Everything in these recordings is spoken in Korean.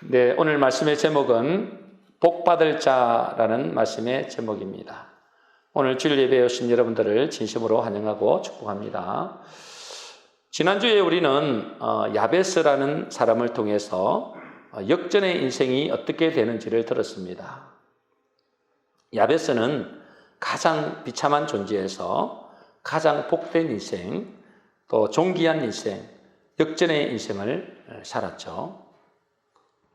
네, 오늘 말씀의 제목은 복받을 자라는 말씀의 제목입니다. 오늘 주일 예배에 오신 여러분들을 진심으로 환영하고 축복합니다. 지난주에 우리는 야베스라는 사람을 통해서 역전의 인생이 어떻게 되는지를 들었습니다. 야베스는 가장 비참한 존재에서 가장 복된 인생, 또 존귀한 인생, 역전의 인생을 살았죠.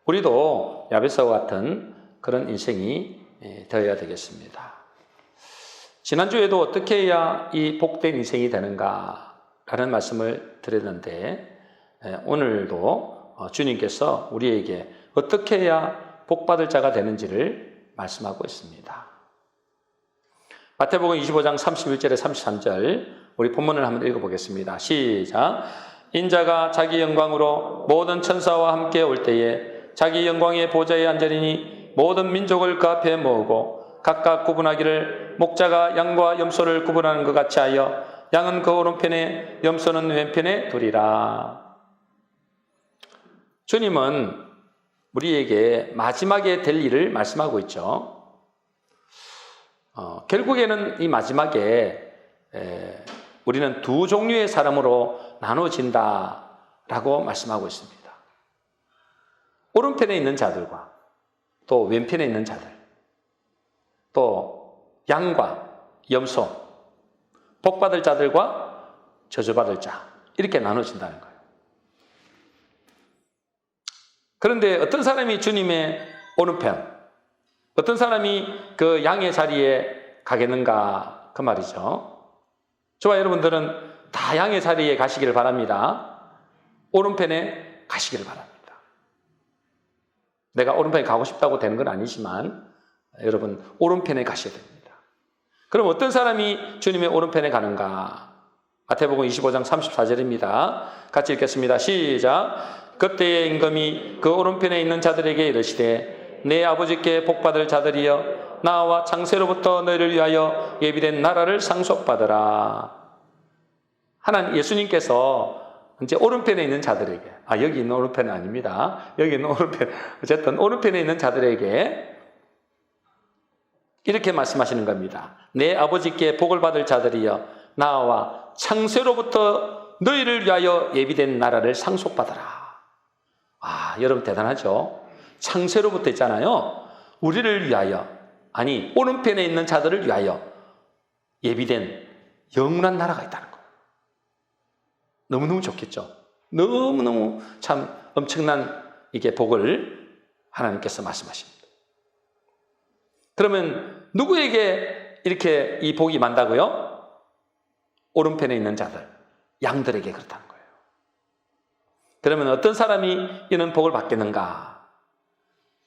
우리도 야베스와 같은 그런 인생이 되어야 되겠습니다. 지난주에도 어떻게 해야 이 복된 인생이 되는가라는 말씀을 드렸는데, 오늘도 주님께서 우리에게 어떻게 해야 복받을 자가 되는지를 말씀하고 있습니다. 마태복음 25장 31절에 33절 우리 본문을 한번 읽어보겠습니다. 시작. 인자가 자기 영광으로 모든 천사와 함께 올 때에 자기 영광의 보좌에 앉으리니 모든 민족을 그 앞에 모으고 각각 구분하기를 목자가 양과 염소를 구분하는 것 같이 하여 양은 그 오른편에 염소는 왼편에 두리라. 주님은 우리에게 마지막에 될 일을 말씀하고 있죠. 결국에는 이 마지막에 우리는 두 종류의 사람으로 나눠진다라고 말씀하고 있습니다. 오른편에 있는 자들과 또 왼편에 있는 자들, 또 양과 염소, 복받을 자들과 저주받을 자, 이렇게 나눠진다는 거예요. 그런데 어떤 사람이 주님의 오른편, 어떤 사람이 그 양의 자리에 가겠는가, 그 말이죠. 저와 여러분들은 다 양의 자리에 가시기를 바랍니다. 오른편에 가시기를 바랍니다. 내가 오른편에 가고 싶다고 되는 건 아니지만 여러분 오른편에 가셔야 됩니다. 그럼 어떤 사람이 주님의 오른편에 가는가? 마태복음 25장 34절입니다. 같이 읽겠습니다. 시작. 그때의 임금이 그 오른편에 있는 자들에게 이르시되 내 아버지께 복받을 자들이여 나와 창세로부터 너희를 위하여 예비된 나라를 상속받으라. 하나님 예수님께서 이제 오른편에 있는 자들에게, 여기 있는 오른편은 아닙니다. 여기 있는 오른편, 어쨌든 오른편에 있는 자들에게 이렇게 말씀하시는 겁니다. 내 아버지께 복을 받을 자들이여 나와 창세로부터 너희를 위하여 예비된 나라를 상속받아라. 여러분 대단하죠? 창세로부터 있잖아요. 우리를 위하여, 오른편에 있는 자들을 위하여 예비된 영원한 나라가 있다는 거예요. 너무너무 좋겠죠? 너무너무 참 엄청난 이게 복을 하나님께서 말씀하십니다. 그러면 누구에게 이렇게 이 복이 만다고요? 오른편에 있는 자들, 양들에게 그렇다는 거예요. 그러면 어떤 사람이 이런 복을 받겠는가?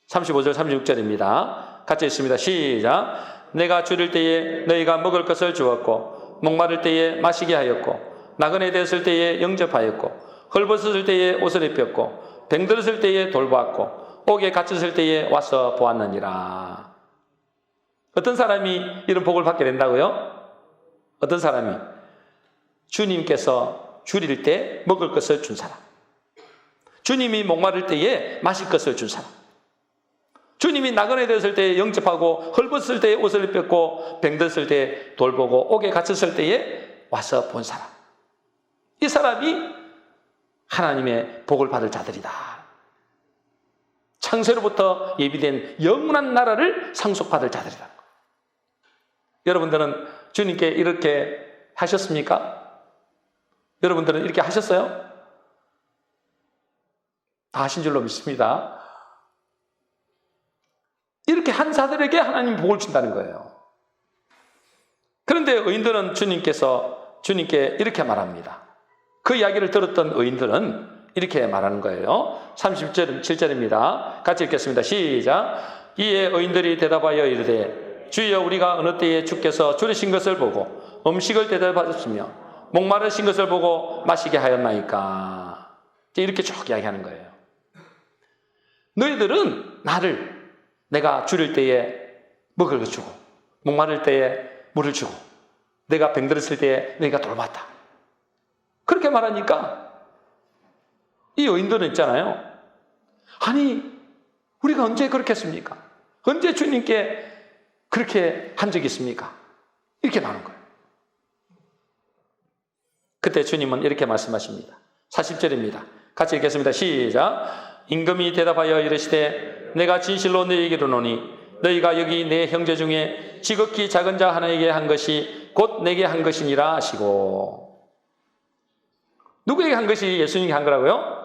35절 36절입니다. 같이 읽습니다. 시작. 내가 줄일 때에 너희가 먹을 것을 주었고 목마를 때에 마시게 하였고 나그네 되었을 때에 영접하였고 헐벗었을 때에 옷을 입혔고 병들었을 때에 돌보았고 옥에 갇혔을 때에 와서 보았느니라. 어떤 사람이 이런 복을 받게 된다고요? 어떤 사람이? 주님께서 줄일 때 먹을 것을 준 사람, 주님이 목마를 때에 마실 것을 준 사람, 주님이 나그네 되었을 때에 영접하고 헐벗을 때에 옷을 입혔고 병들었을 때에 돌보고 옥에 갇혔을 때에 와서 본 사람, 이 사람이 하나님의 복을 받을 자들이다. 창세로부터 예비된 영원한 나라를 상속받을 자들이다. 여러분들은 주님께 이렇게 하셨습니까? 여러분들은 이렇게 하셨어요? 다 하신 줄로 믿습니다. 이렇게 한 자들에게 하나님 복을 준다는 거예요. 그런데 의인들은 주님께 이렇게 말합니다. 그 이야기를 들었던 의인들은 이렇게 말하는 거예요. 37절입니다. 같이 읽겠습니다. 시작. 이에 의인들이 대답하여 이르되 주여 우리가 어느 때에 주께서 줄이신 것을 보고 음식을 대접하셨으며 목마르신 것을 보고 마시게 하였나이까. 이렇게 쭉 이야기하는 거예요. 너희들은 내가 줄일 때에 먹을 것 주고 목마를 때에 물을 주고 내가 병들었을 때에 너희가 돌봤다. 그렇게 말하니까 이 여인들은 있잖아요. 우리가 언제 그렇게 했습니까? 언제 주님께 그렇게 한 적이 있습니까? 이렇게 나오는 거예요. 그때 주님은 이렇게 말씀하십니다. 40절입니다. 같이 읽겠습니다. 시작. 임금이 대답하여 이르시되 내가 진실로 너희에게 이르노니 너희가 여기 내 형제 중에 지극히 작은 자 하나에게 한 것이 곧 내게 한 것이니라 하시고. 누구에게 한 것이 예수님에게 한 거라고요?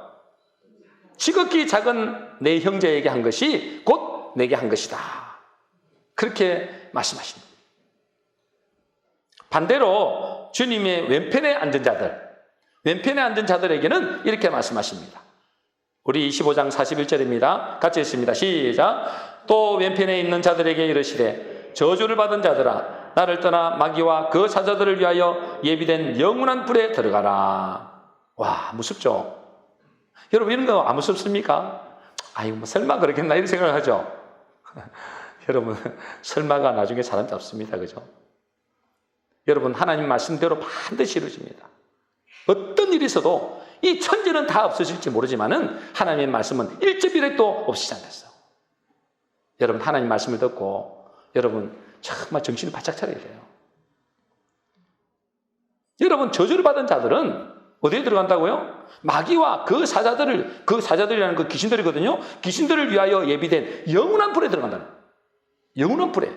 지극히 작은 내 형제에게 한 것이 곧 내게 한 것이다. 그렇게 말씀하십니다. 반대로 주님의 왼편에 앉은 자들에게는 이렇게 말씀하십니다. 우리 25장 41절입니다. 같이 읽습니다. 시작. 또 왼편에 있는 자들에게 이르시되 저주를 받은 자들아 나를 떠나 마귀와 그 사자들을 위하여 예비된 영원한 불에 들어가라. 와, 무섭죠? 여러분, 이런 거 안 무섭습니까? 아이고, 뭐 설마 그렇겠나 이런 생각을 하죠. 여러분, 설마가 나중에 사람 잡습니다. 그죠? 여러분, 하나님 말씀대로 반드시 이루어집니다. 어떤 일이 있어도 이 천지는 다 없어질지 모르지만은 하나님의 말씀은 1.1핵도 없이지 않았어요. 여러분, 하나님 말씀을 듣고 여러분 정말 정신을 바짝 차려야 돼요. 여러분, 저주를 받은 자들은 어디에 들어간다고요? 마귀와 그 사자들이라는 그 귀신들이거든요. 귀신들을 위하여 예비된 영원한 불에 들어간다는 거예요. 영원한 불에.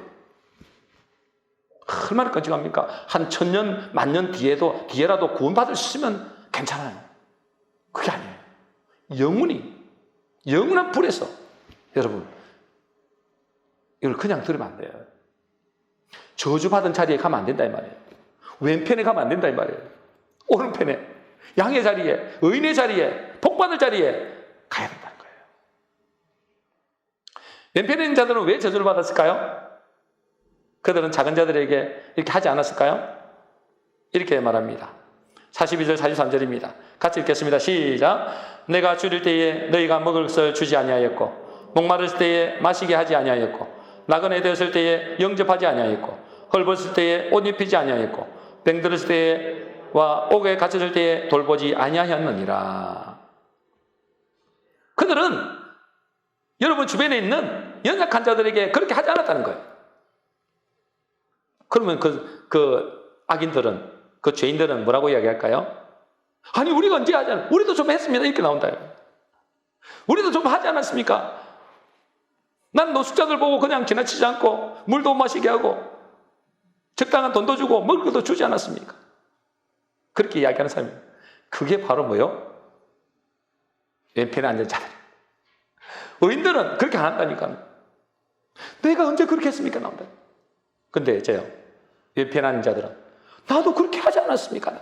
얼마나 끔찍합니까? 한 1000년, 10,000년 뒤에라도 구원받을 수 있으면 괜찮아요. 그게 아니에요. 영원한 불에서. 여러분, 이걸 그냥 들으면 안 돼요. 저주받은 자리에 가면 안 된다 이 말이에요. 왼편에 가면 안 된다 이 말이에요. 오른편에, 양의 자리에, 의인의 자리에, 복받을 자리에 가야 된다는 거예요. 왼편에 있는 자들은 왜 저주를 받았을까요? 그들은 작은 자들에게 이렇게 하지 않았을까요? 이렇게 말합니다. 42절, 43절입니다. 같이 읽겠습니다. 시작. 내가 줄일 때에 너희가 먹을 것을 주지 아니하였고 목마를 때에 마시게 하지 아니하였고 나그네 되었을 때에 영접하지 아니하였고 헐벗을 때에 옷 입히지 아니하였고 병들었을 때와 옥에 갇혔을 때에 돌보지 아니하였느니라. 그들은 여러분 주변에 있는 연약한 자들에게 그렇게 하지 않았다는 거예요. 그러면 그 악인들은, 그 죄인들은 뭐라고 이야기할까요? 아니, 우리가 언제 하지 않았, 우리도 좀 했습니다. 이렇게 나온다. 우리도 좀 하지 않았습니까? 난 노숙자들 보고 그냥 지나치지 않고 물도 마시게 하고 적당한 돈도 주고 먹을 것도 주지 않았습니까? 그렇게 이야기하는 사람이에요. 그게 바로 뭐요? 왼편에 앉은 자들. 의인들은 그렇게 안 한다니까. 내가 언제 그렇게 했습니까? 나온다. 근데 이제요, 왼편에 앉은 자들은 나도 그렇게 하지 않았습니까?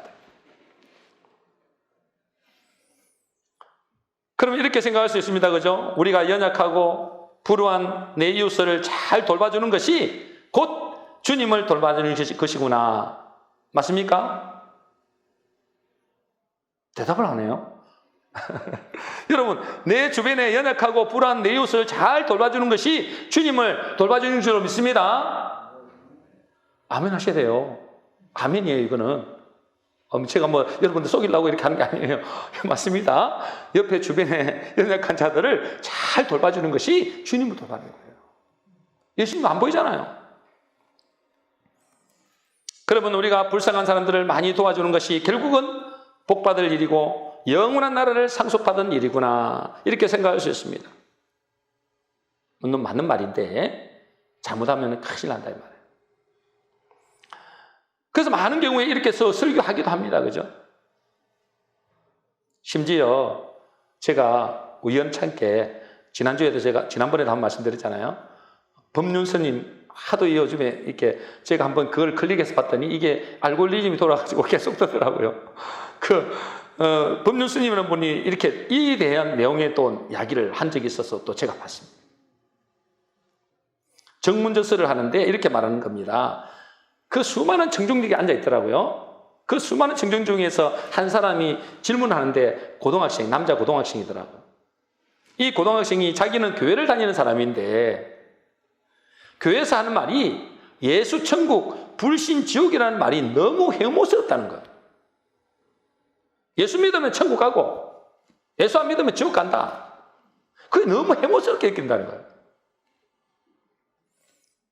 그럼 이렇게 생각할 수 있습니다. 그죠? 우리가 연약하고 불우한 내 이웃을 잘 돌봐주는 것이 곧 주님을 돌봐주는 것이구나. 맞습니까? 대답을 안 해요. 여러분, 내 주변에 연약하고 불우한 내 이웃을 잘 돌봐주는 것이 주님을 돌봐주는 줄로 믿습니다. 아멘 하셔야 돼요. 아멘이에요, 이거는. 제가 뭐 여러분들 속이려고 이렇게 하는 게 아니에요. 맞습니다. 옆에 주변에 연약한 자들을 잘 돌봐주는 것이 주님을 돌봐주는 거예요. 예수님 안 보이잖아요. 그러면 우리가 불쌍한 사람들을 많이 도와주는 것이 결국은 복받을 일이고 영원한 나라를 상속받은 일이구나, 이렇게 생각할 수 있습니다. 물론 맞는 말인데 잘못하면 큰일 난다 이 말이에요. 그래서 많은 경우에 이렇게 해서 설교하기도 합니다. 그죠? 심지어 제가 우연찮게 지난번에도 한번 말씀드렸잖아요. 법륜스님 하도 요즘에 이렇게 제가 한번 그걸 클릭해서 봤더니 이게 알고리즘이 돌아가지고 계속 뜨더라고요. 법륜스님이라는 분이 이렇게 이에 대한 내용의 또 이야기를 한 적이 있어서 또 제가 봤습니다. 정문저서를 하는데 이렇게 말하는 겁니다. 그 수많은 청중들이 앉아 있더라고요. 그 수많은 청중 중에서 한 사람이 질문하는데 남자 고등학생이더라고요. 이 고등학생이 자기는 교회를 다니는 사람인데 교회에서 하는 말이 예수 천국, 불신 지옥이라는 말이 너무 혐오스럽다는 거예요. 예수 믿으면 천국 가고 예수 안 믿으면 지옥 간다. 그게 너무 해모스럽게 느낀다는 거예요.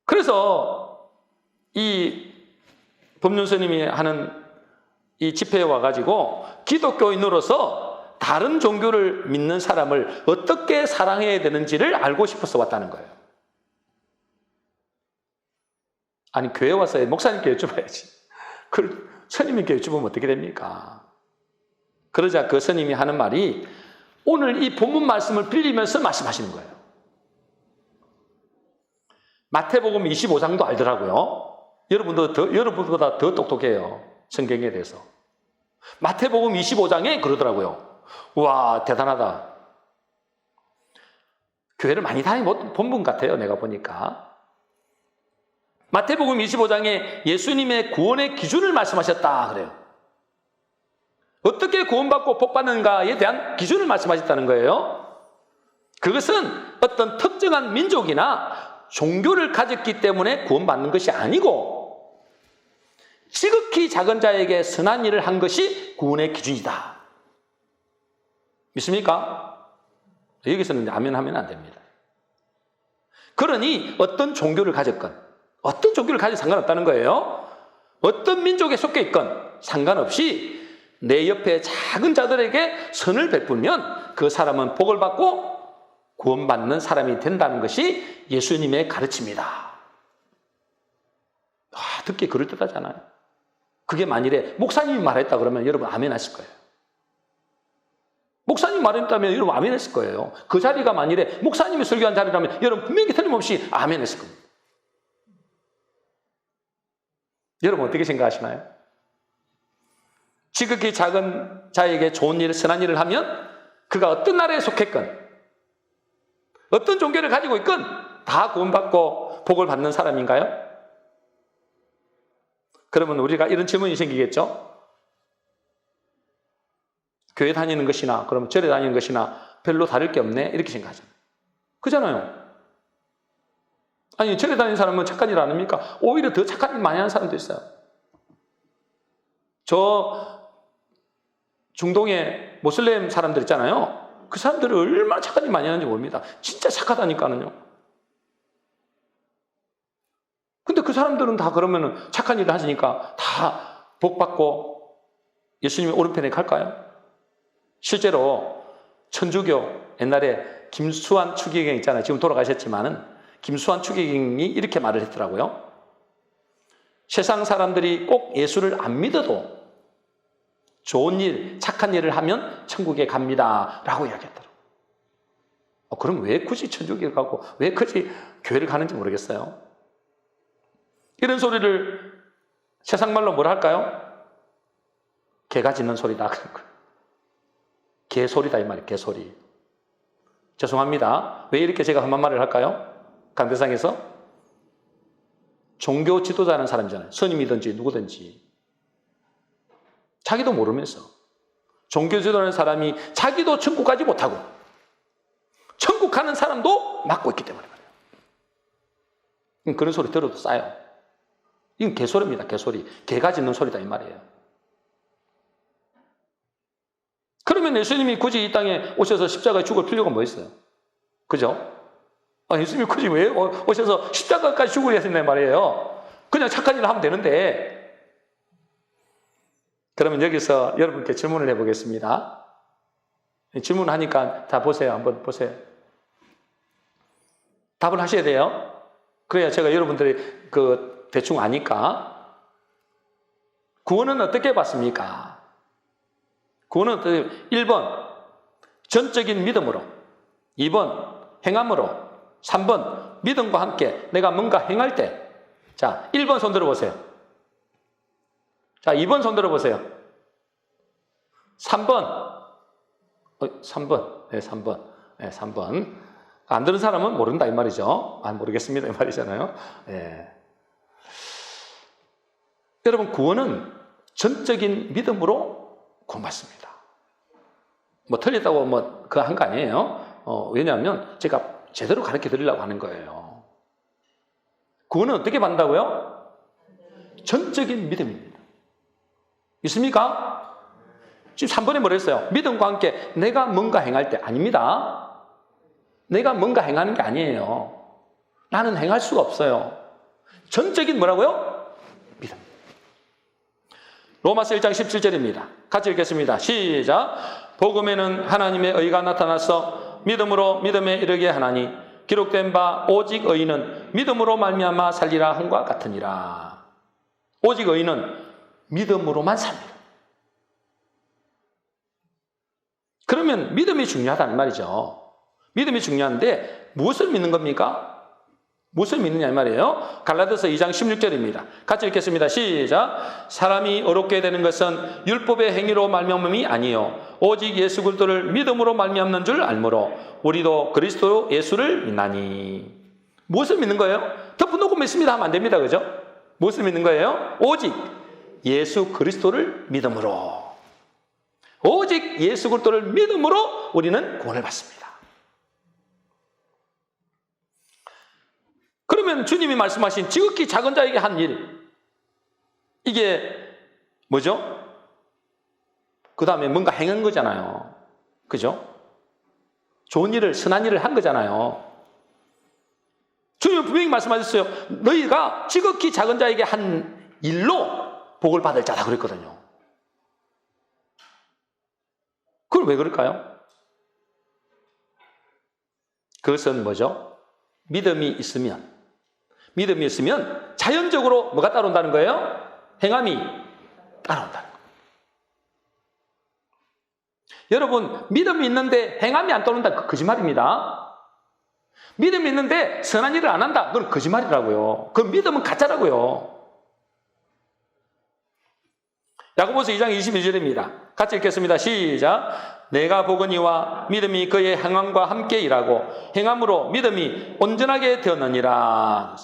그래서 이 법륜스님이 하는 이 집회에 와가지고 기독교인으로서 다른 종교를 믿는 사람을 어떻게 사랑해야 되는지를 알고 싶어서 왔다는 거예요. 아니, 교회 와서 목사님께 여쭤봐야지. 그걸 스님께 여쭤보면 어떻게 됩니까? 그러자 그 스님이 하는 말이 오늘 이 본문 말씀을 빌리면서 말씀하시는 거예요. 마태복음 25장도 알더라고요. 여러분보다 더 똑똑해요. 성경에 대해서. 마태복음 25장에 그러더라고요. 와, 대단하다. 교회를 많이 다니는 본분 같아요. 내가 보니까. 마태복음 25장에 예수님의 구원의 기준을 말씀하셨다 그래요. 어떻게 구원받고 복받는가에 대한 기준을 말씀하셨다는 거예요. 그것은 어떤 특정한 민족이나 종교를 가졌기 때문에 구원받는 것이 아니고 지극히 작은 자에게 선한 일을 한 것이 구원의 기준이다. 믿습니까? 여기서는 아멘 하면 안 됩니다. 그러니 어떤 종교를 가졌건 어떤 종교를 가지고 상관없다는 거예요. 어떤 민족에 속해 있건 상관없이 내 옆에 작은 자들에게 선을 베풀면 그 사람은 복을 받고 구원받는 사람이 된다는 것이 예수님의 가르침이다. 듣기 그럴듯하잖아요. 그게 만일에 목사님이 말했다 그러면 여러분 아멘 하실 거예요. 목사님이 말했다면 여러분 아멘 했을 거예요. 그 자리가 만일에 목사님이 설교한 자리라면 여러분 분명히 틀림없이 아멘 했을 겁니다. 여러분 어떻게 생각하시나요? 지극히 작은 자에게 좋은 일, 선한 일을 하면 그가 어떤 나라에 속했건 어떤 종교를 가지고 있건 다 구원받고 복을 받는 사람인가요? 그러면 우리가 이런 질문이 생기겠죠? 교회 다니는 것이나 그럼 절에 다니는 것이나 별로 다를 게 없네 이렇게 생각하잖아요. 그잖아요. 아니, 절에 다니는 사람은 착한 일 안 합니까? 오히려 더 착한 일 많이 하는 사람도 있어요. 저 중동의 모슬렘 사람들 있잖아요. 그 사람들이 얼마나 착한 일 많이 하는지 모릅니다. 진짜 착하다니까는요. 근데 그 사람들은 다 그러면은 착한 일을 하시니까 다 복받고 예수님의 오른편에 갈까요? 실제로 천주교 옛날에 김수환 추기경 있잖아요. 지금 돌아가셨지만은 김수환 추기경이 이렇게 말을 했더라고요. 세상 사람들이 꼭 예수를 안 믿어도 좋은 일, 착한 일을 하면 천국에 갑니다. 라고 이야기했더라고요. 그럼 왜 굳이 천주교를 가고 왜 굳이 교회를 가는지 모르겠어요. 이런 소리를 세상 말로 뭐라 할까요? 개가 짖는 소리다. 개소리다 이 말이에요. 개소리. 죄송합니다. 왜 이렇게 제가 험한 말을 할까요? 강대상에서 종교 지도자라는 사람이잖아요. 스님이든지 누구든지 자기도 모르면서 종교 지도자라는 사람이 자기도 천국 가지 못하고 천국 가는 사람도 막고 있기 때문에 말이에요. 그런 소리 들어도 싸요. 이건 개소리입니다. 개소리. 개가 짖는 소리다 이 말이에요. 그러면 예수님이 굳이 이 땅에 오셔서 십자가에 죽을 필요가 뭐 있어요? 그죠? 예수님이 굳이 왜 오셔서 십자가까지 죽으려 했단 말이에요. 그냥 착한 일을 하면 되는데. 그러면 여기서 여러분께 질문을 해보겠습니다. 질문하니까 다 보세요. 한번 보세요. 답을 하셔야 돼요. 그래야 제가 여러분들이 대충 아니까. 구원은 어떻게 받습니까? 구원은 어떻게? 1번 전적인 믿음으로, 2번 행함으로, 3번 믿음과 함께 내가 뭔가 행할 때. 자, 1번 손 들어보세요. 자, 2번 손 들어보세요. 3번. 3번. 네, 3번. 네, 3번. 안 들은 사람은 모른다 이 말이죠. 모르겠습니다 이 말이잖아요. 네. 여러분, 구원은 전적인 믿음으로 구원받습니다. 뭐 틀렸다고 그거 한 거 아니에요. 왜냐하면 제가 제대로 가르쳐 드리려고 하는 거예요. 구원은 어떻게 받는다고요? 전적인 믿음입니다. 있습니까? 지금 3번에 뭐라 했어요? 믿음과 함께 내가 뭔가 행할 때. 아닙니다. 내가 뭔가 행하는 게 아니에요. 나는 행할 수가 없어요. 전적인 뭐라고요? 믿음. 로마서 1장 17절입니다. 같이 읽겠습니다. 시작. 복음에는 하나님의 의가 나타나서 믿음으로 믿음에 이르게 하나니 기록된 바 오직 의인은 믿음으로 말미암아 살리라 함과 같으니라. 오직 의인은 믿음으로만 삽니다. 그러면 믿음이 중요하다는 말이죠. 믿음이 중요한데 무엇을 믿는 겁니까? 무엇을 믿느냐 이 말이에요. 갈라디아서 2장 16절입니다. 같이 읽겠습니다. 시작. 사람이 어렵게 되는 것은 율법의 행위로 말미암음이 아니요 오직 예수 그리스도를 믿음으로 말미암는 줄 알므로 우리도 그리스도 예수를 믿나니. 무엇을 믿는 거예요? 덮어놓고 믿습니다 하면 안 됩니다. 그죠? 무엇을 믿는 거예요? 오직 예수 그리스도를 믿음으로. 오직 예수 그리스도를 믿음으로 우리는 구원을 받습니다. 그러면 주님이 말씀하신 지극히 작은 자에게 한 일, 이게 뭐죠? 그 다음에 뭔가 행한 거잖아요. 그죠? 좋은 일을, 선한 일을 한 거잖아요. 주님은 분명히 말씀하셨어요. 너희가 지극히 작은 자에게 한 일로 복을 받을 자다 그랬거든요. 그건 왜 그럴까요? 그것은 뭐죠? 믿음이 있으면 자연적으로 뭐가 따라온다는 거예요? 행함이 따라온다는 거예요. 여러분, 믿음이 있는데 행함이 안 따라온다, 그 거짓말입니다. 믿음이 있는데 선한 일을 안 한다, 그건 거짓말이라고요. 그 믿음은 가짜라고요. 야고보서 2장 22절입니다. 같이 읽겠습니다. 시작. 내가 보거니와 믿음이 그의 행함과 함께 일하고 행함으로 믿음이 온전하게 되었느니라.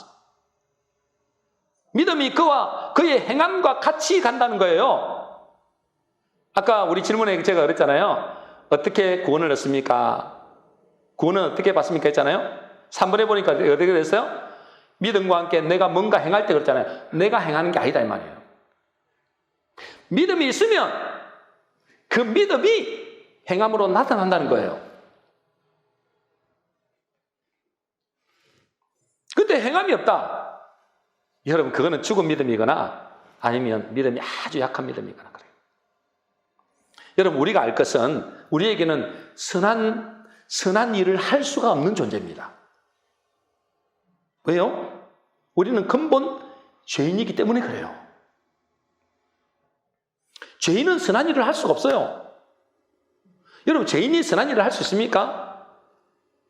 믿음이 그와 그의 행함과 같이 간다는 거예요. 아까 우리 질문에 제가 그랬잖아요. 어떻게 구원을 얻습니까? 구원은 어떻게 받습니까? 했잖아요. 3번에 보니까 어떻게 됐어요? 믿음과 함께 내가 뭔가 행할 때 그랬잖아요. 내가 행하는 게 아니다 이 말이에요. 믿음이 있으면 그 믿음이 행함으로 나타난다는 거예요. 근데 행함이 없다. 여러분, 그거는 죽은 믿음이거나 아니면 믿음이 아주 약한 믿음이거나 그래요. 여러분, 우리가 알 것은 우리에게는 선한 일을 할 수가 없는 존재입니다. 왜요? 우리는 근본 죄인이기 때문에 그래요. 죄인은 선한 일을 할 수가 없어요. 여러분, 죄인이 선한 일을 할 수 있습니까?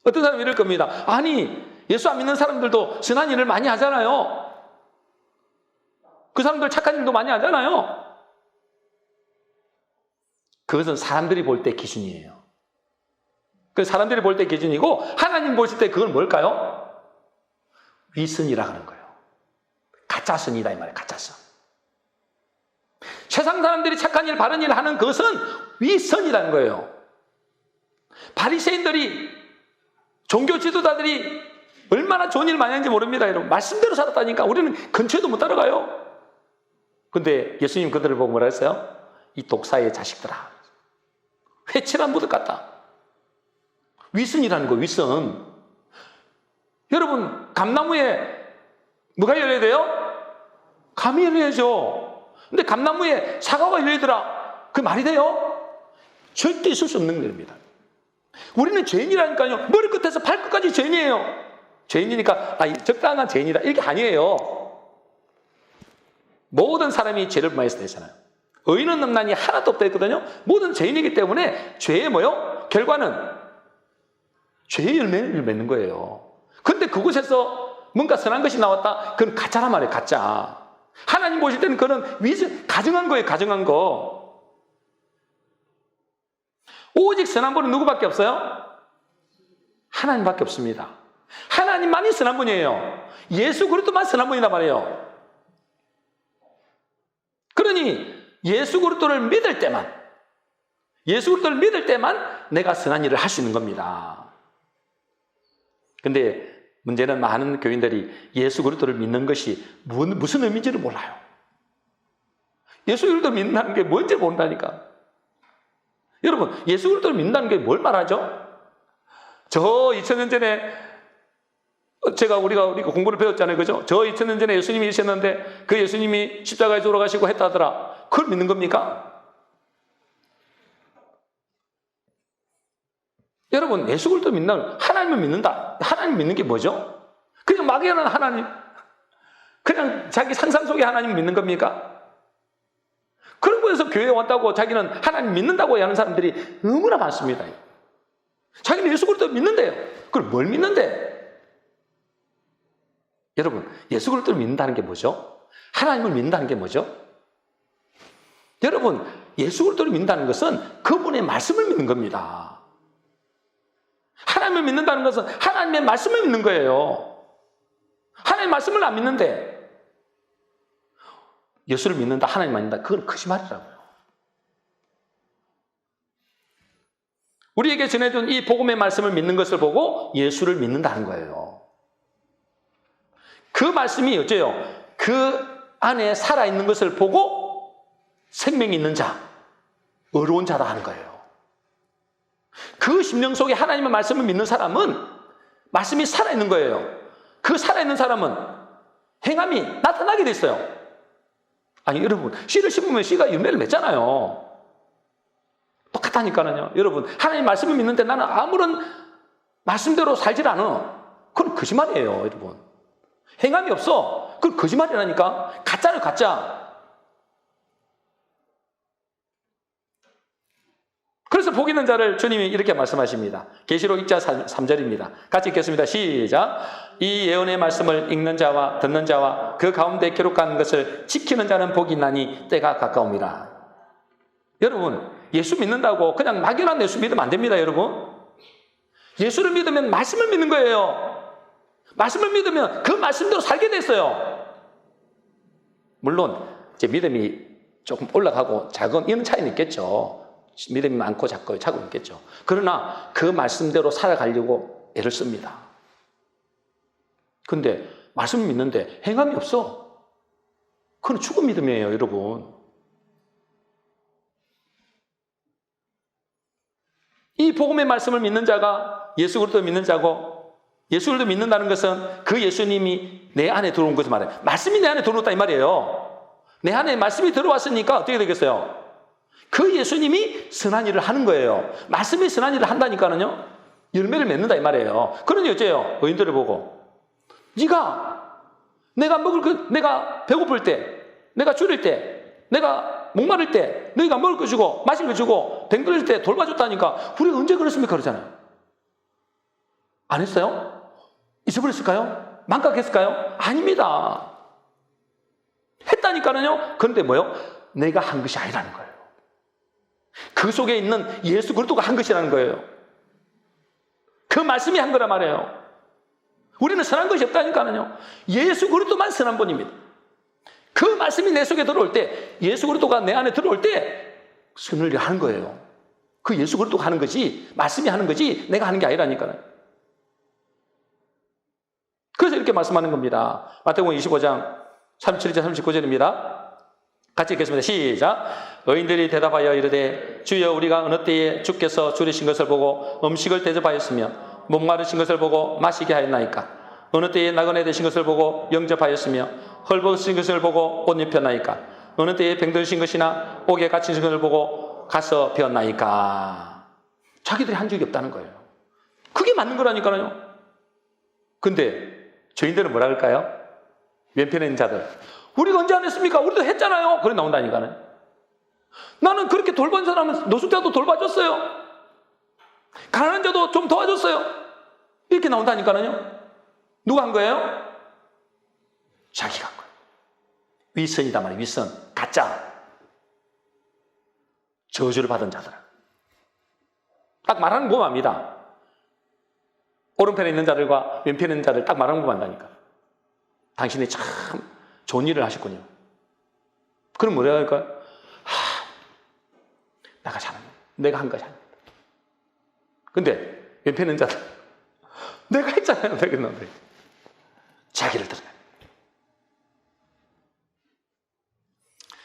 어떤 사람이 이럴 겁니다. 아니, 예수 안 믿는 사람들도 선한 일을 많이 하잖아요. 그 사람들 착한 일도 많이 하잖아요. 그것은 사람들이 볼 때 기준이에요. 그 사람들이 볼 때 기준이고 하나님 보실 때 그건 뭘까요? 위선이라 하는 거예요. 가짜선이다 이 말이에요. 가짜선. 세상 사람들이 착한 일, 바른 일을 하는 그것은 위선이라는 거예요. 바리새인들이, 종교 지도자들이 얼마나 좋은 일 많이 하는지 모릅니다. 여러분, 말씀대로 살았다니까 우리는 근처에도 못 따라가요. 근데 예수님 그들을 보고 뭐라 했어요? 이 독사의 자식들아, 회칠한 무릇 같다. 위선이라는 거, 위선. 여러분, 감나무에 뭐가 열려야 돼요? 감이 열려야죠. 근데 감나무에 사과가 열리더라, 그 말이 돼요? 절대 있을 수 없는 일입니다. 우리는 죄인이라니까요. 머리끝에서 발끝까지 죄인이에요. 죄인이니까 적당한 죄인이다, 이게 아니에요. 모든 사람이 죄를 범하여서 되잖아요. 의인은 없나니 하나도 없다 했거든요. 모든 죄인이기 때문에 죄의 뭐요? 결과는 죄의 열매를 맺는 거예요. 근데 그곳에서 뭔가 선한 것이 나왔다, 그건 가짜란 말이에요. 가짜. 하나님 보실 때는 그건 가정한 거예요. 가정한 거. 오직 선한 분은 누구밖에 없어요? 하나님밖에 없습니다. 하나님만이 선한 분이에요. 예수 그리스도만 선한 분이란 말이에요. 그러니 예수 그리스도를 믿을 때만 내가 선한 일을 할 수 있는 겁니다. 근데 문제는 많은 교인들이 예수 그리스도를 믿는 것이 무슨 의미인지를 몰라요. 예수 그리스도를 믿는다는 게 뭔지 모른다니까. 여러분, 예수 그리스도를 믿는다는 게 뭘 말하죠? 저 2000년 전에 우리가 공부를 배웠잖아요. 그죠? 저 2000년 전에 예수님이 계셨는데 그 예수님이 십자가에 돌아가시고 했다더라. 그걸 믿는 겁니까? 여러분, 예수 그리스도 믿는, 하나님을 믿는다. 하나님 믿는 게 뭐죠? 그냥 막연한 하나님, 그냥 자기 상상 속의 하나님을 믿는 겁니까? 그런 거에서 교회에 왔다고 자기는 하나님 믿는다고 하는 사람들이 너무나 많습니다. 자기는 예수 그리스도 믿는데요. 그걸 뭘 믿는데? 여러분, 예수 그리스도를 믿는다는 게 뭐죠? 하나님을 믿는다는 게 뭐죠? 여러분, 예수 그리스도를 믿는다는 것은 그분의 말씀을 믿는 겁니다. 하나님을 믿는다는 것은 하나님의 말씀을 믿는 거예요. 하나님의 말씀을 안 믿는데 예수를 믿는다, 하나님만 믿는다, 그건 거짓말이라고요. 우리에게 전해준 이 복음의 말씀을 믿는 것을 보고 예수를 믿는다는 거예요. 그 말씀이 어째요? 그 안에 살아있는 것을 보고 생명이 있는 자, 의로운 자다 하는 거예요. 그 심령 속에 하나님의 말씀을 믿는 사람은 말씀이 살아있는 거예요. 그 살아있는 사람은 행함이 나타나게 됐어요. 아니 여러분, 씨를 심으면 씨가 열매를 맺잖아요. 똑같다니까요. 여러분, 하나님 말씀을 믿는데 나는 아무런 말씀대로 살질 않아. 그건 거짓말이에요. 여러분, 행함이 없어. 그건 거짓말이라니까. 가짜는 가짜. 그래서 복 있는 자를 주님이 이렇게 말씀하십니다. 계시록 6장 3절입니다. 같이 읽겠습니다. 시작. 이 예언의 말씀을 읽는 자와 듣는 자와 그 가운데 기록한 것을 지키는 자는 복이 있나니 때가 가까움이라. 여러분, 예수 믿는다고 그냥 막연한 예수 믿으면 안 됩니다. 여러분, 예수를 믿으면 말씀을 믿는 거예요. 말씀을 믿으면 그 말씀대로 살게 됐어요. 물론 제 믿음이 조금 올라가고 작은 이런 차이는 있겠죠. 믿음이 많고 작고 있겠죠. 그러나 그 말씀대로 살아가려고 애를 씁니다. 근데 말씀을 믿는데 행함이 없어. 그건 죽은 믿음이에요, 여러분. 이 복음의 말씀을 믿는 자가 예수 그리스도를 믿는 자고, 예수 그리스도를 믿는다는 것은 그 예수님이 내 안에 들어온 것을 말해요. 말씀이 내 안에 들어왔다 이 말이에요. 내 안에 말씀이 들어왔으니까 어떻게 되겠어요? 그 예수님이 선한 일을 하는 거예요. 말씀이 선한 일을 한다니까는요, 열매를 맺는다 이 말이에요. 그러니 어째요? 의인들을 보고, 내가 배고플 때, 내가 줄일 때, 내가 목마를 때 너희가 먹을 거 주고 마실 거 주고 병들을 때 돌봐줬다니까 우리가 언제 그랬습니까? 그러잖아요. 안 했어요? 잊어버렸을까요? 망각했을까요? 아닙니다. 했다니까는요. 그런데 뭐요? 내가 한 것이 아니라는 거예요. 그 속에 있는 예수 그리스도가 한 것이라는 거예요. 그 말씀이 한 거란 말이에요. 우리는 선한 것이 없다니까요. 예수 그리스도만 선한 분입니다. 그 말씀이 내 속에 들어올 때, 예수 그리스도가 내 안에 들어올 때 선을 하는 거예요. 그 예수 그리스도가 하는 거지, 말씀이 하는 거지 내가 하는 게 아니라니까요. 그래서 이렇게 말씀하는 겁니다. 마태복음 25장 37절 39절입니다. 같이 읽겠습니다. 시작. 의인들이 대답하여 이르되 주여 우리가 어느 때에 주께서 줄이신 것을 보고 음식을 대접하였으며 목마르신 것을 보고 마시게 하였나이까? 어느 때에 나그네 되신 것을 보고 영접하였으며 헐벗으신 것을 보고 옷 입혔나이까? 어느 때에 병들으신 것이나 옥에 갇힌 것을 보고 가서 배웠나이까? 자기들이 한 적이 없다는 거예요. 그게 맞는 거라니까요. 근데 죄인들은 뭐라 할까요? 왼편에 있는 자들, 우리가 언제 안 했습니까? 우리도 했잖아요. 그래 나온다니까요. 나는 그렇게 돌본 사람은 노숙자도 돌봐줬어요. 가난한 자도 좀 도와줬어요. 이렇게 나온다니까요. 누가 한 거예요? 자기가 한 거예요. 위선이다 말이에요. 위선, 가짜. 저주를 받은 자들은 딱 말하는 거 봅니다. 오른편에 있는 자들과 왼편에 있는 자들 딱 말하는 거 한다니까. 당신이 참 좋은 일을 하셨군요. 그럼 뭐라 할까요? 내가 잘합니다. 내가 한 것이 아닙니다. 근데 왼편에 있는 자들, 내가 했잖아요. 내가 했는데 자기를 드러냅니다.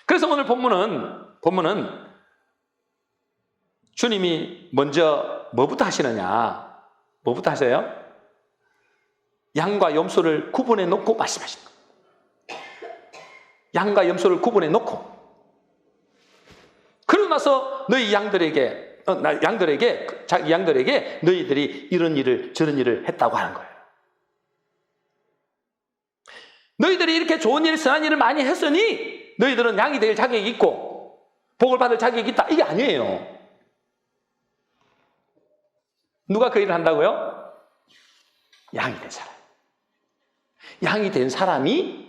그래서 오늘 본문은 주님이 먼저 뭐부터 하시느냐? 뭐부터 하세요? 양과 염소를 구분해 놓고 말씀하시는 거예요. 양과 염소를 구분해 놓고. 그러고 나서 너희 양들에게, 자기 양들에게 너희들이 이런 일을, 저런 일을 했다고 하는 거예요. 너희들이 이렇게 좋은 일, 선한 일을 많이 했으니 너희들은 양이 될 자격이 있고 복을 받을 자격이 있다. 이게 아니에요. 누가 그 일을 한다고요? 양이 된 사람. 양이 된 사람이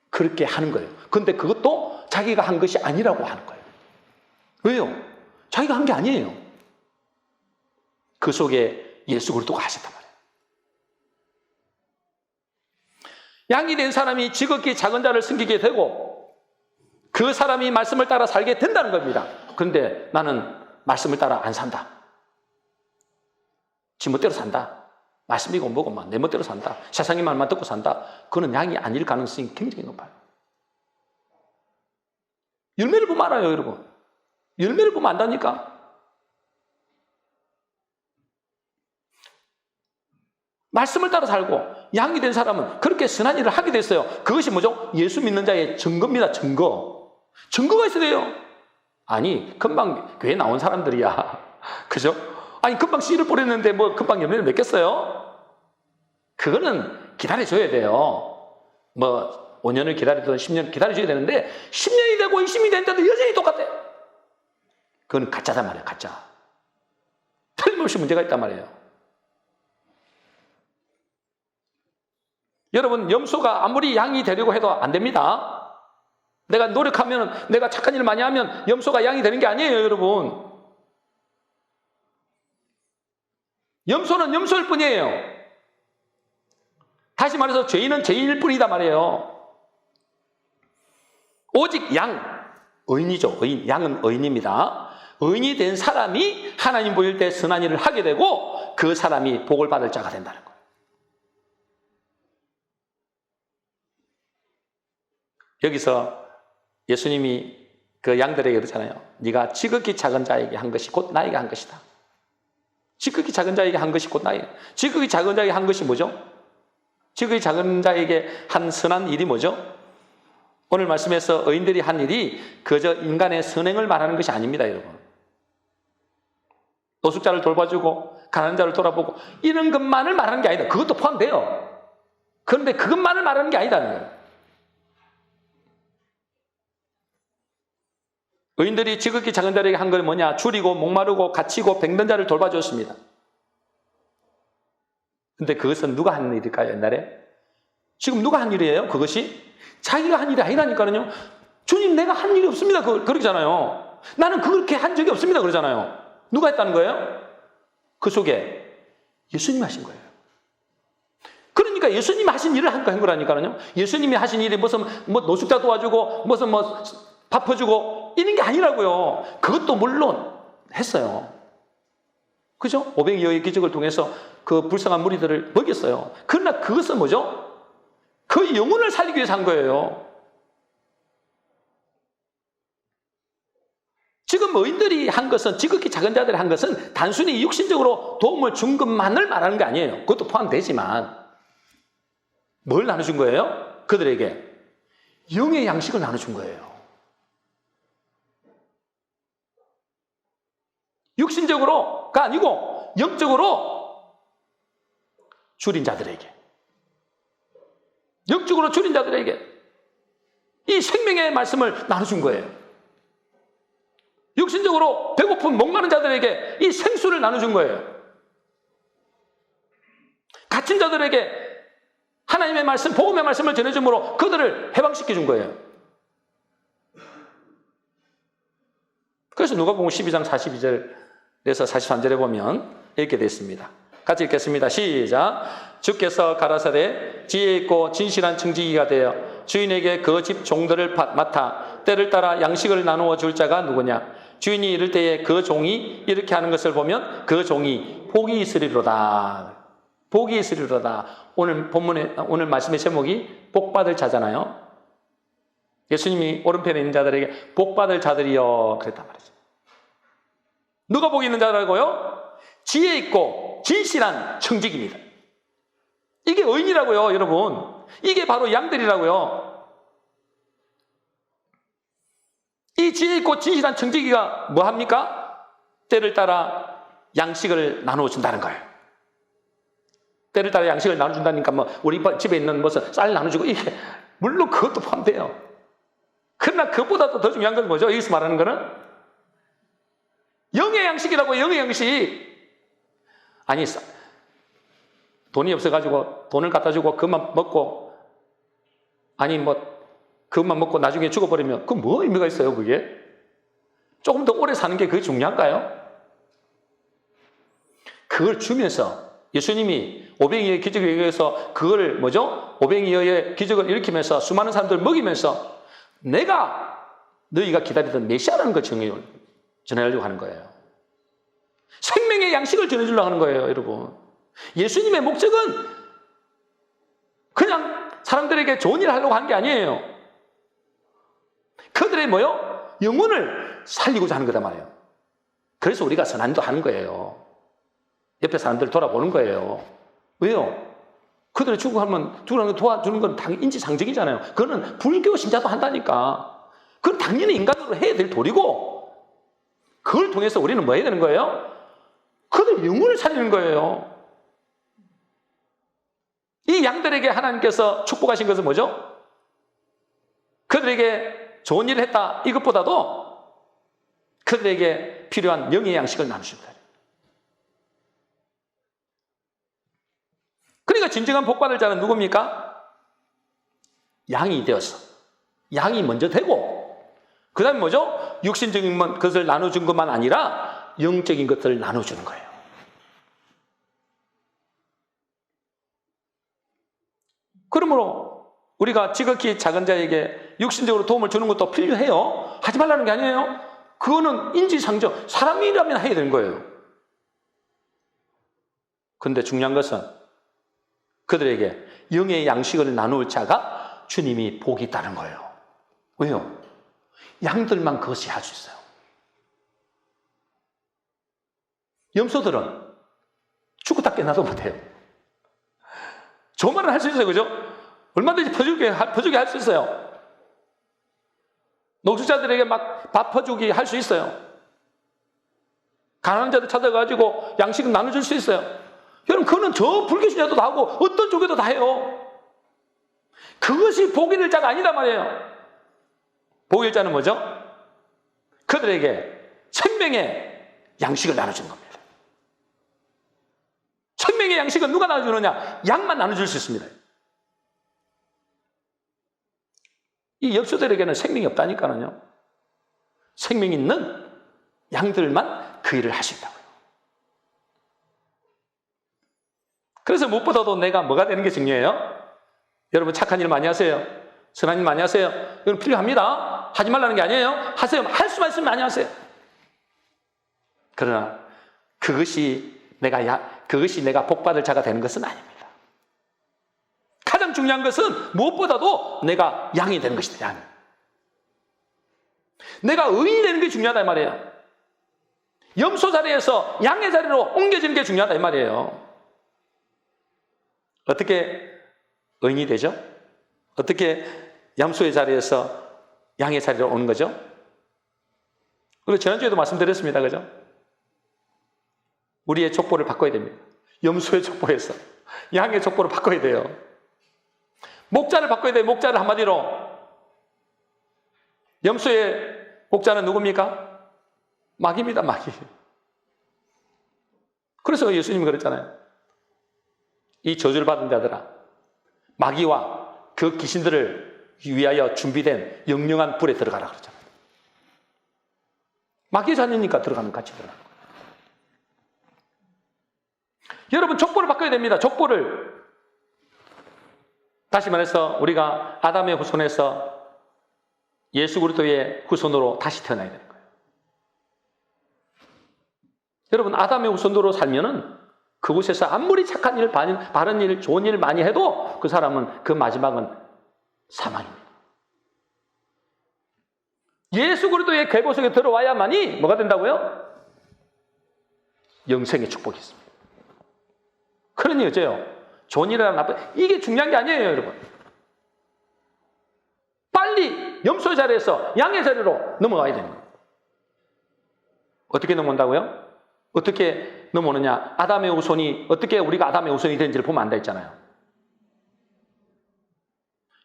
그렇게 하는 거예요. 그런데 그것도 자기가 한 것이 아니라고 하는 거예요. 왜요? 자기가 한 게 아니에요. 그 속에 예수 그리스도가 하셨단 말이에요. 양이 된 사람이 지극히 작은 자를 섬기게 되고 그 사람이 말씀을 따라 살게 된다는 겁니다. 그런데 나는 말씀을 따라 안 산다. 지 멋대로 산다. 말씀이고 뭐고 막 내 멋대로 산다. 세상의 말만 듣고 산다. 그거는 양이 아닐 가능성이 굉장히 높아요. 열매를 보면 알아요, 여러분. 열매를 보면 안다니까. 말씀을 따라 살고 양이 된 사람은 그렇게 선한 일을 하게 됐어요. 그것이 뭐죠? 예수 믿는 자의 증거입니다. 증거. 증거가 있어야 돼요. 아니, 금방 교회 나온 사람들이야. 그죠? 아니, 금방 씨를 뿌렸는데 뭐 금방 열매를 맺겠어요? 그거는 기다려줘야 돼요. 뭐 5년을 기다리든 10년 기다려줘야 되는데 10년이 되고 20년이 됐는데도 여전히 똑같아. 그건 가짜단 말이에요. 가짜. 틀림없이 문제가 있단 말이에요. 여러분, 염소가 아무리 양이 되려고 해도 안 됩니다. 내가 노력하면, 내가 착한 일을 많이 하면 염소가 양이 되는 게 아니에요, 여러분. 염소는 염소일 뿐이에요. 다시 말해서 죄인은 죄인일 뿐이다 말이에요. 오직 양, 의인이죠. 의인, 양은 의인입니다. 의인이 된 사람이 하나님 보일 때 선한 일을 하게 되고 그 사람이 복을 받을 자가 된다는 거예요. 여기서 예수님이 그 양들에게 그러잖아요. 네가 지극히 작은 자에게 한 것이 곧 나에게 한 것이다. 지극히 작은 자에게 한 것이 곧 나에게. 지극히 작은 자에게 한 것이 뭐죠? 지극히 작은 자에게 한 선한 일이 뭐죠? 오늘 말씀에서 의인들이 한 일이 그저 인간의 선행을 말하는 것이 아닙니다, 여러분. 노숙자를 돌봐주고 가난한 자를 돌아보고 이런 것만을 말하는 게 아니다. 그것도 포함돼요. 그런데 그것만을 말하는 게 아니다는 거예요. 의인들이 지극히 작은 자에게 한 건 뭐냐? 줄이고 목마르고 갇히고 병든 자를 돌봐줬습니다. 근데 그것은 누가 한 일일까요, 옛날에? 지금 누가 한 일이에요, 그것이? 자기가 한 일이 아니라니까요. 주님, 내가 한 일이 없습니다. 그러잖아요. 나는 그렇게 한 적이 없습니다. 그러잖아요. 누가 했다는 거예요? 그 속에 예수님이 하신 거예요. 그러니까 예수님이 하신 일을 한 거라니까요. 예수님이 하신 일이 무슨 뭐 노숙자 도와주고 무슨 뭐 밥 퍼주고 이런 게 아니라고요. 그것도 물론 했어요. 그죠? 500여의 기적을 통해서 그 불쌍한 무리들을 먹였어요. 그러나 그것은 뭐죠? 그 영혼을 살리기 위해서 한 거예요. 지금 의인들이 한 것은, 지극히 작은 자들이 한 것은 단순히 육신적으로 도움을 준 것만을 말하는 게 아니에요. 그것도 포함되지만 뭘 나눠준 거예요? 그들에게 영의 양식을 나눠준 거예요. 육신적으로가 아니고 영적으로 줄인 자들에게, 영적으로 줄인 자들에게 이 생명의 말씀을 나눠준 거예요. 육신적으로 배고픈 목마른 자들에게 이 생수를 나눠준 거예요. 갇힌 자들에게 하나님의 말씀, 복음의 말씀을 전해줌으로 그들을 해방시켜준 거예요. 그래서 누가복음 12장 42절에서 43절에 보면 이렇게 됐습니다. 같이 읽겠습니다. 시작. 주께서 가라사대 지혜 있고 진실한 청지기가 되어 주인에게 그 집 종들을 맡아 때를 따라 양식을 나누어 줄 자가 누구냐? 주인이 이를 때에 그 종이 이렇게 하는 것을 보면 그 종이 복이 있으리로다. 복이 있으리로다. 오늘 말씀의 제목이 복받을 자잖아요. 예수님이 오른편에 있는 자들에게 복받을 자들이여 그랬단 말이죠. 누가 복이 있는 자라고요? 지혜 있고 진실한 청직입니다. 이게 의인이라고요, 여러분. 이게 바로 양들이라고요. 이 지혜 있고 진실한 청지기가 뭐 합니까? 때를 따라 양식을 나눠준다는 거예요. 때를 따라 양식을 나눠준다니까 뭐 우리 집에 있는 무슨 쌀 나눠주고 이게 물론 그것도 포함돼요. 그러나 그것보다도 더 중요한 건 뭐죠? 여기서 말하는 거는 영의 양식이라고. 영의 양식. 아니, 돈이 없어가지고 돈을 갖다 주고 그것만 먹고, 아니 뭐 그것만 먹고 나중에 죽어버리면 그 뭐 의미가 있어요? 그게 조금 더 오래 사는 게 그게 중요한가요? 그걸 주면서 예수님이 오병이어의 기적에 의해서 그걸 뭐죠? 오병이어의 기적을 일으키면서 수많은 사람들을 먹이면서 내가 너희가 기다리던 메시아라는 걸 전해주려고 하는 거예요. 생명의 양식을 전해주려고 하는 거예요, 여러분. 예수님의 목적은 그냥 사람들에게 좋은 일을 하려고 한 게 아니에요. 그들의 뭐요? 영혼을 살리고자 하는 거단 말이에요. 그래서 우리가 선한도 하는 거예요. 옆에 사람들 돌아보는 거예요. 왜요? 그들이 죽어가면 도와주는 건 당연히 인지상정이잖아요. 그거는 불교 신자도 한다니까. 그건 당연히 인간으로 해야 될 도리고, 그걸 통해서 우리는 뭐 해야 되는 거예요? 그들의 영혼을 살리는 거예요. 이 양들에게 하나님께서 축복하신 것은 뭐죠? 그들에게 좋은 일을 했다, 이것보다도 그들에게 필요한 영의 양식을 나누십니다. 그러니까 진정한 복받을 자는 누굽니까? 양이 되어서, 양이 먼저 되고, 그 다음에 뭐죠? 육신적인 것을 나눠준 것만 아니라 영적인 것들을 나눠주는 거예요. 그러므로 우리가 지극히 작은 자에게 육신적으로 도움을 주는 것도 필요해요. 하지 말라는 게 아니에요. 그거는 인지상정, 사람이라면 해야 되는 거예요. 그런데 중요한 것은 그들에게 영의 양식을 나눌 자가 주님이 복이 있다는 거예요. 왜요? 양들만 그것이 할 수 있어요. 염소들은 죽었다 깨나도 못해요. 좋은 말은 할 수 있어요, 그죠? 얼마든지 퍼주게 할 수 있어요. 노숙자들에게 막 밥 퍼주기 할 수 있어요. 가난한 자들 찾아가지고 양식을 나눠줄 수 있어요. 여러분, 그거는 저 불교신자도 다 하고 어떤 종교도 다 해요. 그것이 복이 될 자가 아니다 말이에요. 복일 자는 뭐죠? 그들에게 생명의 양식을 나눠주는 겁니다. 생명의 양식은 누가 나눠주느냐? 양만 나눠줄 수 있습니다. 이 엽수들에게는 생명이 없다니까요. 생명 있는 양들만 그 일을 할 수 있다고요. 그래서 무엇보다도 내가 뭐가 되는 게 중요해요? 여러분, 착한 일 많이 하세요. 선한 일 많이 하세요. 이건 필요합니다. 하지 말라는 게 아니에요. 하세요. 할 수만 있으면 많이 하세요. 그러나 그것이 내가 복받을 자가 되는 것은 아닙니다. 가장 중요한 것은 무엇보다도 내가 양이 되는 것이다. 양. 내가 의인이 되는 게 중요하다 이 말이에요. 염소 자리에서 양의 자리로 옮겨지는 게 중요하다 이 말이에요. 어떻게 의인이 되죠? 어떻게 염소의 자리에서 양의 자리로 오는 거죠? 그리고 지난주에도 말씀드렸습니다. 그죠? 우리의 족보를 바꿔야 됩니다. 염소의 족보에서 양의 족보를 바꿔야 돼요. 목자를 바꿔야 돼요. 목자를 한마디로. 염소의 목자는 누굽니까? 마귀입니다. 마귀. 그래서 예수님이 그랬잖아요. 이 저주를 받은 자들아, 마귀와 그 귀신들을 위하여 준비된 영영한 불에 들어가라 그러잖아요. 마귀의 자녀니까 들어가면 같이 들어가는 거예요. 여러분, 족보를 바꿔야 됩니다. 족보를. 다시 말해서 우리가 아담의 후손에서 예수 그리스도의 후손으로 다시 태어나야 되는 거예요. 여러분, 아담의 후손으로 살면은 그곳에서 아무리 착한 일, 바른 일, 좋은 일 많이 해도 그 사람은 그 마지막은 사망입니다. 예수 그리스도의 계보 속에 들어와야만이 뭐가 된다고요? 영생의 축복이 있습니다. 그러니 어째요? 좋은 일이나 나쁜 이게 중요한 게 아니에요, 여러분. 빨리 염소의 자리에서 양의 자리로 넘어가야 되는 거예요. 어떻게 넘어온다고요? 어떻게 넘어오느냐? 아담의 후손이 어떻게 우리가 아담의 후손이 된지를 보면 안다 했잖아요.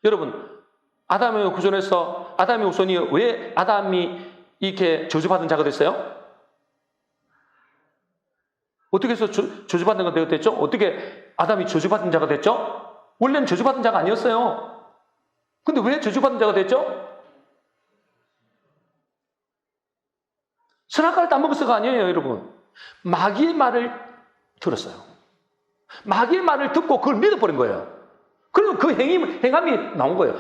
여러분, 아담의 후손에서 아담의 후손이 왜 아담이 이렇게 저주받은 자가 됐어요? 어떻게 해서 저주받은 자가 됐죠? 어떻게 아담이 저주받은 자가 됐죠? 원래는 저주받은 자가 아니었어요. 근데 왜 저주받은 자가 됐죠? 선악과를 따먹어서가 아니에요, 여러분. 마귀의 말을 들었어요. 마귀의 말을 듣고 그걸 믿어버린 거예요. 그리고 그 행함이 나온 거예요.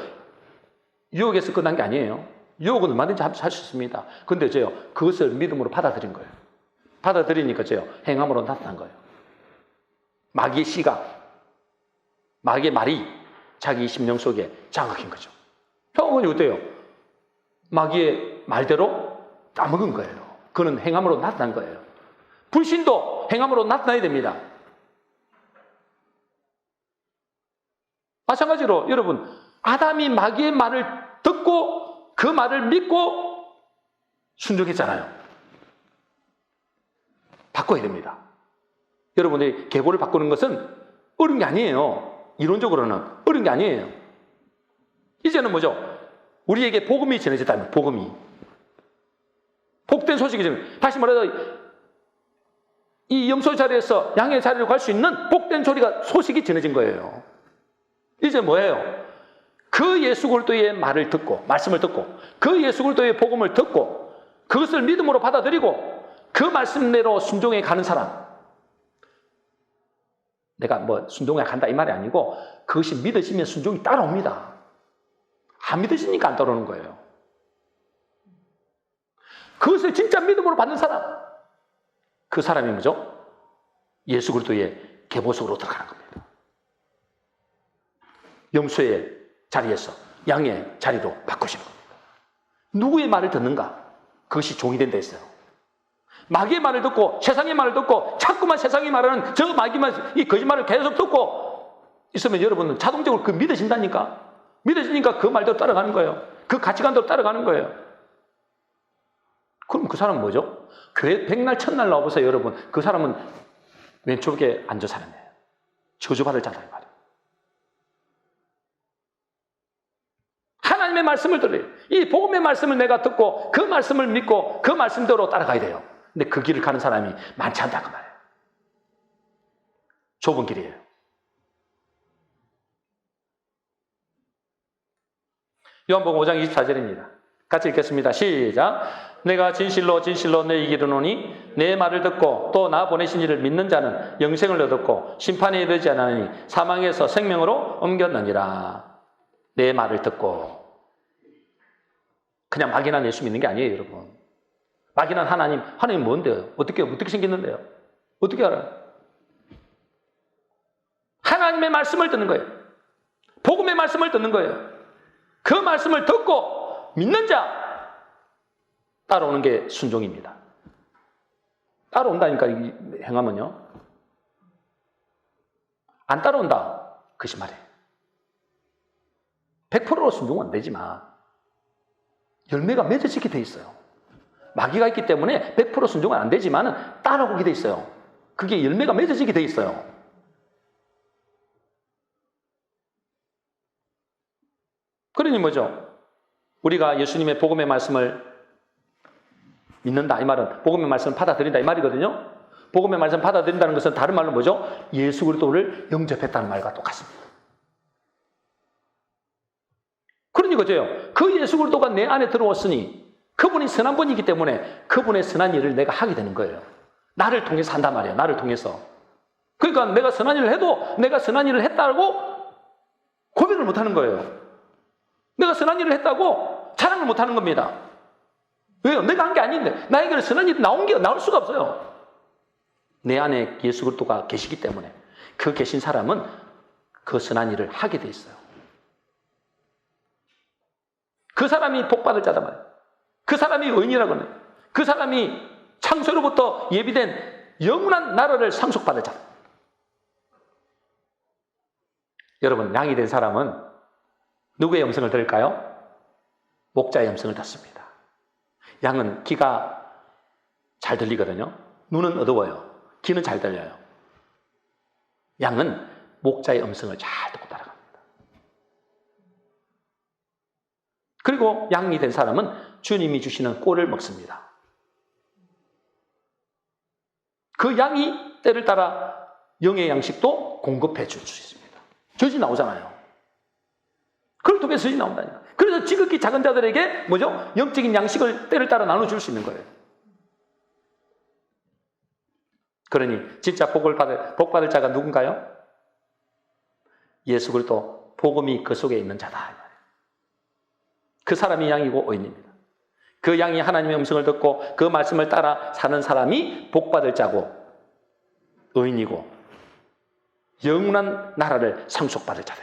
유혹에서 끝난 게 아니에요. 유혹은 얼마든지 할 수 있습니다. 근데 저요, 그것을 믿음으로 받아들인 거예요. 받아들이니까 저요, 행함으로 나타난 거예요. 마귀의 시각, 마귀의 말이 자기 심령 속에 장악한 거죠. 형은 어때요? 마귀의 말대로 따먹은 거예요. 그는 행함으로 나타난 거예요. 불신도 행함으로 나타나야 됩니다. 마찬가지로 여러분, 아담이 마귀의 말을 듣고 그 말을 믿고 순종했잖아요. 바꿔야 됩니다. 여러분의 계보를 바꾸는 것은 어려운 게 아니에요. 이론적으로는 어려운 게 아니에요. 이제는 뭐죠? 우리에게 복음이 전해졌다면, 복음이. 복된 소식이 전해. 다시 말해서 이 염소 자리에서 양의 자리로 갈 수 있는 복된 소식이 전해진 거예요. 이제 뭐예요? 그 예수 그리스도의 말을 듣고, 말씀을 듣고, 그 예수 그리스도의 복음을 듣고, 그것을 믿음으로 받아들이고, 그 말씀대로 순종해 가는 사람. 내가 뭐 순종해 간다 이 말이 아니고, 그것이 믿어지면 순종이 따라옵니다. 안 믿어지니까 안 따라오는 거예요. 그것을 진짜 믿음으로 받는 사람. 그 사람이 뭐죠? 예수 그리스도의 계보 속으로 들어가는 겁니다. 염소의 자리에서 양의 자리로 바꾸시는 겁니다. 누구의 말을 듣는가? 그것이 종이 된다 했어요. 마귀의 말을 듣고 세상의 말을 듣고 자꾸만 세상이 말하는 저 마귀만 이 거짓말을 계속 듣고 있으면 여러분은 자동적으로 그 믿어진다니까. 믿어지니까 그 말대로 따라가는 거예요. 그 가치관대로 따라가는 거예요. 그럼 그 사람은 뭐죠? 교회 백날 첫날 나와보세요, 여러분. 그 사람은 왼쪽에 앉은 사람이에요. 저주받을 자다 이 말이에요. 하나님의 말씀을 들어요. 이 복음의 말씀을 내가 듣고 그 말씀을 믿고 그 말씀대로 따라가야 돼요. 근데 그 길을 가는 사람이 많지 않다 그 말이에요. 좁은 길이에요. 요한복음 5장 24절입니다. 같이 읽겠습니다. 시작. 내가 진실로 진실로 너희에게 이르노니 내 말을 듣고 또 나 보내신 이를 믿는 자는 영생을 얻었고 심판에 이르지 않으니 사망에서 생명으로 옮겼느니라. 내 말을 듣고. 그냥 막연한 예수 믿는 게 아니에요, 여러분. 막연한 하나님 뭔데요? 어떻게 생겼는데요? 어떻게 알아요? 하나님의 말씀을 듣는 거예요. 복음의 말씀을 듣는 거예요. 그 말씀을 듣고 믿는 자 따라오는 게 순종입니다. 따라온다니까 행하면요. 안 따라온다. 그것이 말이에요. 100%로 순종은 안 되지만 열매가 맺어지게 돼 있어요. 마귀가 있기 때문에 100% 순종은 안 되지만 따라오게 돼 있어요. 그게 열매가 맺어지게 돼 있어요. 그러니 뭐죠? 우리가 예수님의 복음의 말씀을 믿는다 이 말은 복음의 말씀을 받아들인다 이 말이거든요. 복음의 말씀을 받아들인다는 것은 다른 말로 뭐죠? 예수 그리스도를 영접했다는 말과 똑같습니다. 그러니 그죠? 그 예수 그리스도가 내 안에 들어왔으니 그분이 선한 분이기 때문에 그분의 선한 일을 내가 하게 되는 거예요. 나를 통해서 한단 말이에요. 나를 통해서. 그러니까 내가 선한 일을 해도 내가 선한 일을 했다고 고백을 못하는 거예요. 내가 선한 일을 했다고 자랑을 못하는 겁니다. 왜요? 내가 한 게 아닌데 나에게는 선한 일이 나올 수가 없어요. 내 안에 예수 그리스도가 계시기 때문에 그 계신 사람은 그 선한 일을 하게 돼 있어요. 그 사람이 복받을 자다 말이에요. 그 사람이 의인이라고 하는 그 사람이 창세로부터 예비된 영원한 나라를 상속받을 자. 여러분, 양이 된 사람은 누구의 음성을 들을까요? 목자의 음성을 듣습니다. 양은 귀가 잘 들리거든요. 눈은 어두워요. 귀는 잘 들려요. 양은 목자의 음성을 잘 듣고 따라갑니다. 그리고 양이 된 사람은 주님이 주시는 꼴을 먹습니다. 그 양이 때를 따라 영의 양식도 공급해 줄 수 있습니다. 저지 나오잖아요. 그걸 통해서 저지 나온다니까. 그래서 지극히 작은 자들에게 뭐죠? 영적인 양식을 때를 따라 나눠줄 수 있는 거예요. 그러니 진짜 복 받을 자가 누군가요? 예수 그리스도 복음이 그 속에 있는 자다. 그 사람이 양이고 의인입니다. 그 양이 하나님의 음성을 듣고 그 말씀을 따라 사는 사람이 복 받을 자고 의인이고 영원한 나라를 상속받을 자다.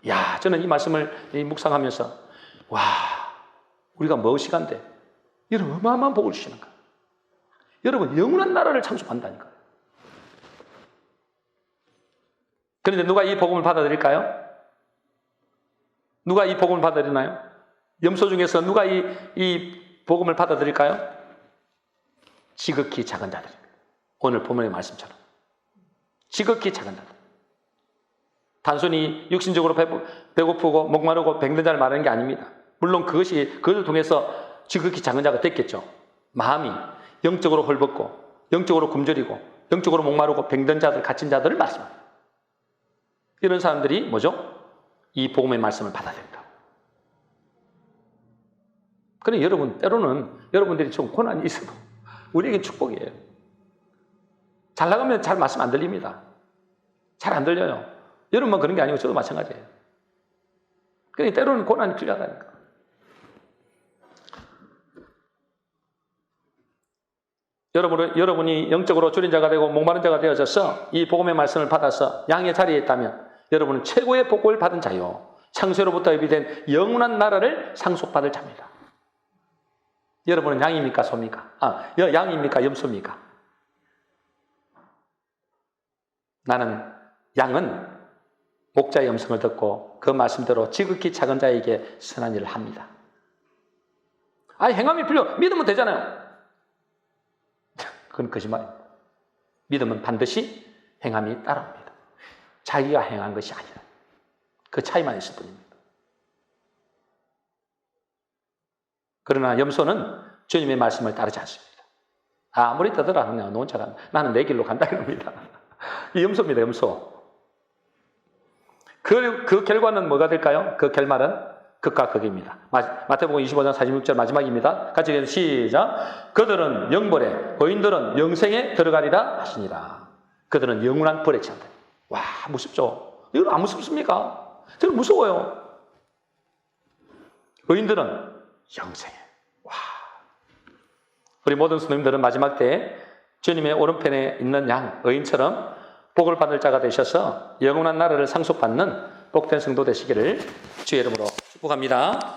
야, 저는 이 말씀을 묵상하면서 와, 우리가 무엇이간데 이런 어마어마한 복을 주시는가. 여러분, 영원한 나라를 상속한다니까요. 그런데 누가 이 복음을 받아들일까요? 누가 이 복음을 받아들이나요? 염소 중에서 누가 이 복음을 받아들일까요? 지극히 작은 자들입니다. 오늘 본문의 말씀처럼 지극히 작은 자들. 단순히 육신적으로 배고프고 목마르고 병든 자를 말하는 게 아닙니다. 물론 그것을 통해서 지극히 작은 자가 됐겠죠. 마음이 영적으로 헐벗고 영적으로 굶주리고 영적으로 목마르고 병든 자들, 갇힌 자들을 말씀합니다. 이런 사람들이 뭐죠? 이 복음의 말씀을 받아들인다. 그래, 여러분, 때로는 여러분들이 좀 고난이 있어도 우리에겐 축복이에요. 잘 나가면 잘 말씀 안 들립니다. 잘 안 들려요. 여러분만 그런 게 아니고 저도 마찬가지예요. 그러니까 때로는 고난이 필요하다니까. 여러분이 영적으로 줄인 자가 되고 목마른 자가 되어져서 이 복음의 말씀을 받아서 양의 자리에 있다면 여러분은 최고의 복을 받은 자요. 창세로부터 예비된 영원한 나라를 상속받을 자입니다. 여러분은 양입니까? 소입니까? 양입니까? 염소입니까? 나는 양은 목자의 음성을 듣고 그 말씀대로 지극히 작은 자에게 선한 일을 합니다. 행함이 믿으면 되잖아요. 그건 거짓말입니다. 믿음은 반드시 행함이 따라옵니다. 자기가 행한 것이 아니라 그 차이만 있을 뿐입니다. 그러나 염소는 주님의 말씀을 따르지 않습니다. 아무리 떠들어 놓은 나는 내 길로 간다 이럽니다. 이 염소입니다. 염소. 그 결과는 뭐가 될까요? 그 결말은 극과 극입니다. 마태복음 25장 46절 마지막입니다. 같이 읽어서 시작. 그들은 영벌에, 의인들은 영생에 들어가리라 하시니라. 그들은 영원한 벌에 취한다. 와, 무섭죠? 이건 안 무섭습니까? 저는 무서워요. 의인들은 영생에. 와. 우리 모든 성도님들은 마지막 때에 주님의 오른편에 있는 양, 의인처럼 복을 받을 자가 되셔서 영원한 나라를 상속받는 복된 성도 되시기를 주의 이름으로 축복합니다.